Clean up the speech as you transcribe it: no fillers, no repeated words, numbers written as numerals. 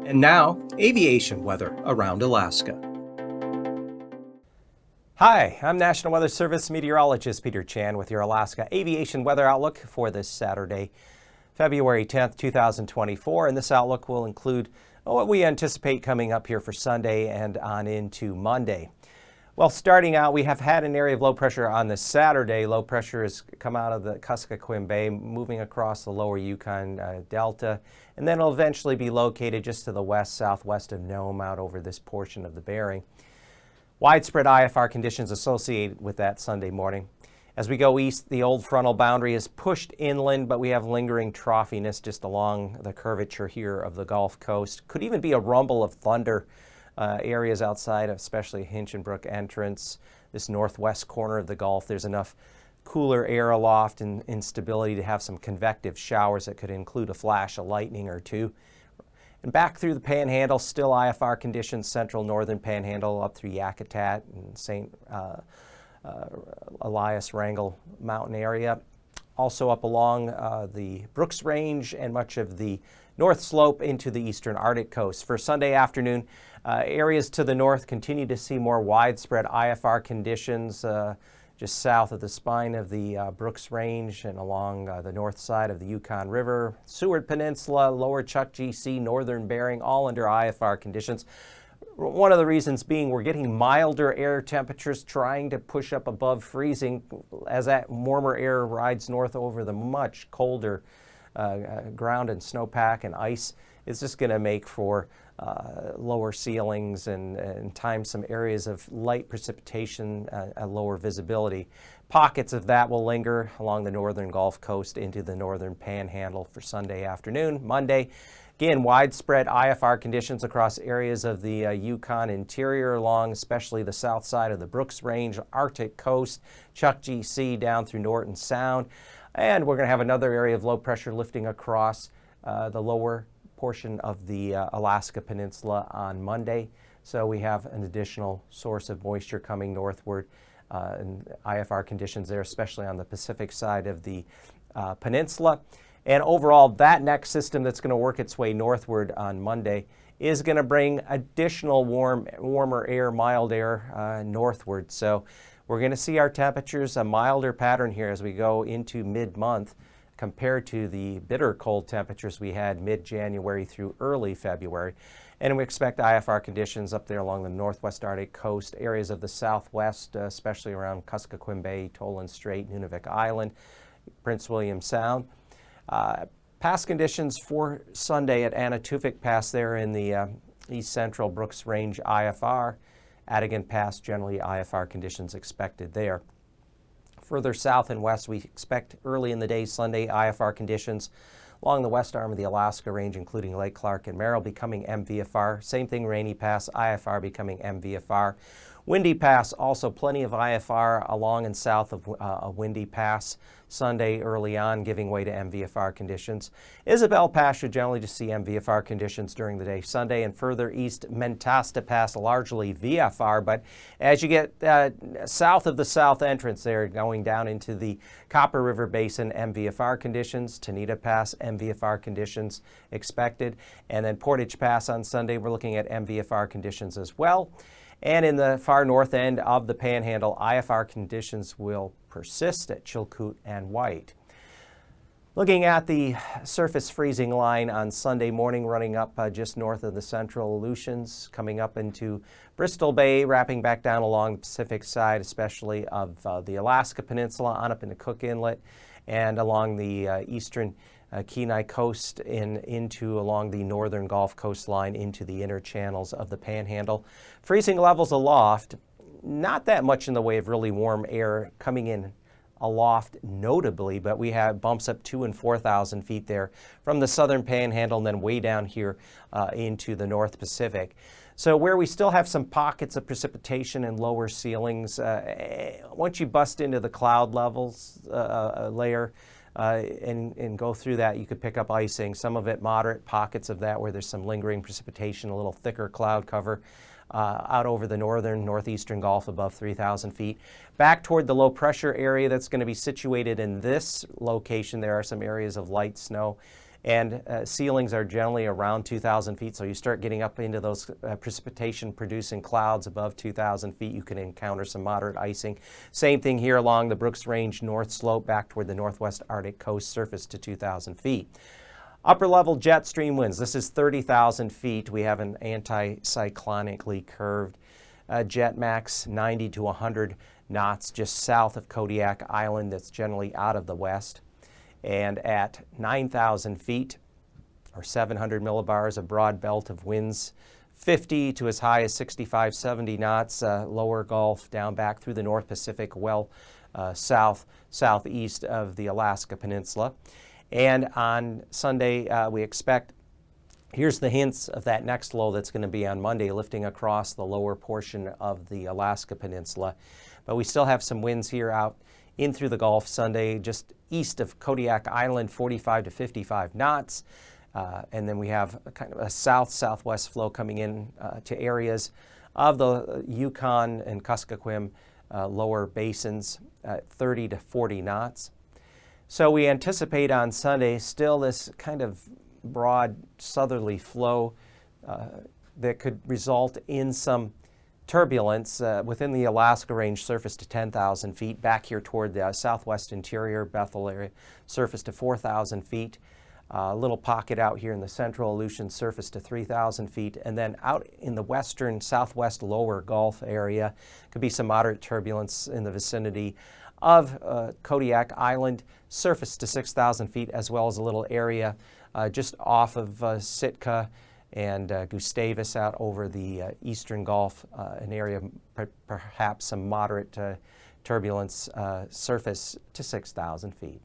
And now, aviation weather around Alaska. Hi, I'm National Weather Service meteorologist Peter Chan with your Alaska aviation weather outlook for this Saturday, February 10th, 2024. And this outlook will include what we anticipate coming up here for Sunday and on into Monday. Well, starting out, we have had an area of low pressure on this Saturday. Low pressure has come out of the Kuskokwim Bay, moving across the lower Yukon Delta, and then it'll eventually be located just to the west-southwest of Nome out over this portion of the Bering. Widespread IFR conditions associated with that Sunday morning. As we go east, the old frontal boundary is pushed inland, but we have lingering troughiness just along the curvature here of the Gulf Coast. Could even be a rumble of thunder. Areas outside, especially Hinchinbrook entrance, this northwest corner of the Gulf, there's enough cooler air aloft and instability to have some convective showers that could include a flash of lightning or two. And back through the Panhandle, still IFR conditions, central northern Panhandle up through Yakutat and St. Elias Wrangell Mountain area. Also up along the Brooks Range and much of the North Slope into the eastern Arctic coast. For Sunday afternoon, areas to the north continue to see more widespread IFR conditions just south of the spine of the Brooks Range and along the north side of the Yukon River, Seward Peninsula, lower Chukchi Sea, northern Bering, all under IFR conditions. One of the reasons being we're getting milder air temperatures trying to push up above freezing as that warmer air rides north over the much colder ground and snowpack and ice. It's just going to make for lower ceilings and times some areas of light precipitation at lower visibility. Pockets of that will linger along the northern Gulf Coast into the northern Panhandle for Sunday afternoon. Monday, again, widespread IFR conditions across areas of the Yukon interior along especially the south side of the Brooks Range, Arctic coast, Chukchi Sea down through Norton Sound. And we're going to have another area of low pressure lifting across the lower portion of the Alaska Peninsula on Monday. So we have an additional source of moisture coming northward and IFR conditions there, especially on the Pacific side of the peninsula. And overall, that next system that's going to work its way northward on Monday is going to bring additional warmer air, mild air northward. So we're going to see our temperatures, a milder pattern here as we go into mid-month compared to the bitter cold temperatures we had mid-January through early February. And we expect IFR conditions up there along the northwest Arctic coast, areas of the southwest, especially around Kuskokwim Bay, Toland Strait, Nunavik Island, Prince William Sound. Pass conditions for Sunday at Anatufik Pass there in the east central Brooks Range IFR. Adigan Pass, generally IFR conditions expected there. Further south and west, we expect early in the day Sunday IFR conditions along the west arm of the Alaska Range, including Lake Clark and Merrill, becoming MVFR. Same thing, Rainy Pass, IFR becoming MVFR. Windy Pass, also plenty of IFR along and south of Windy Pass Sunday early on, giving way to MVFR conditions. Isabel Pass should generally just see MVFR conditions during the day Sunday, and further east, Mentasta Pass, largely VFR, but as you get south of the south entrance there, going down into the Copper River Basin, MVFR conditions. Tanita Pass, MVFR conditions expected. And then Portage Pass on Sunday, we're looking at MVFR conditions as well. And in the far north end of the Panhandle, IFR conditions will persist at Chilkoot and White. Looking at the surface freezing line on Sunday morning, running up just north of the central Aleutians, coming up into Bristol Bay, wrapping back down along the Pacific side, especially of the Alaska Peninsula, on up into Cook Inlet, and along the eastern Kenai coast into along the northern Gulf coastline into the inner channels of the Panhandle. Freezing levels aloft, not that much in the way of really warm air coming in aloft notably, but we have bumps up 2,000 and 4,000 feet there from the southern Panhandle and then way down here into the North Pacific. So where we still have some pockets of precipitation and lower ceilings, once you bust into the cloud levels layer, and go through that, you could pick up icing, some of it moderate, pockets of that where there's some lingering precipitation, a little thicker cloud cover out over the northeastern Gulf above 3,000 feet. Back toward the low pressure area that's going to be situated in this location, there are some areas of light snow and ceilings are generally around 2,000 feet. So you start getting up into those precipitation-producing clouds above 2,000 feet, you can encounter some moderate icing. Same thing here along the Brooks Range north slope back toward the northwest Arctic coast, surface to 2,000 feet. Upper level jet stream winds, this is 30,000 feet. We have an anticyclonically curved jet max 90 to 100 knots just south of Kodiak Island, that's generally out of the west. And at 9,000 feet, or 700 millibars, a broad belt of winds 50 to as high as 65, 70 knots, lower Gulf down back through the North Pacific, well southeast of the Alaska Peninsula. And on Sunday, we expect, here's the hints of that next low that's going to be on Monday, lifting across the lower portion of the Alaska Peninsula. But we still have some winds here out in through the Gulf Sunday, just east of Kodiak Island, 45 to 55 knots. And then we have a kind of a south-southwest flow coming in to areas of the Yukon and Kuskokwim lower basins at 30 to 40 knots. So we anticipate on Sunday still this kind of broad southerly flow that could result in some turbulence within the Alaska Range, surface to 10,000 feet, back here toward the southwest interior, Bethel area, surface to 4,000 feet. A little pocket out here in the central Aleutian, surface to 3,000 feet, and then out in the western, southwest lower Gulf area, could be some moderate turbulence in the vicinity of Kodiak Island, surface to 6,000 feet, as well as a little area just off of Sitka and Gustavus out over the eastern Gulf, an area perhaps some moderate turbulence, surface to 6,000 feet.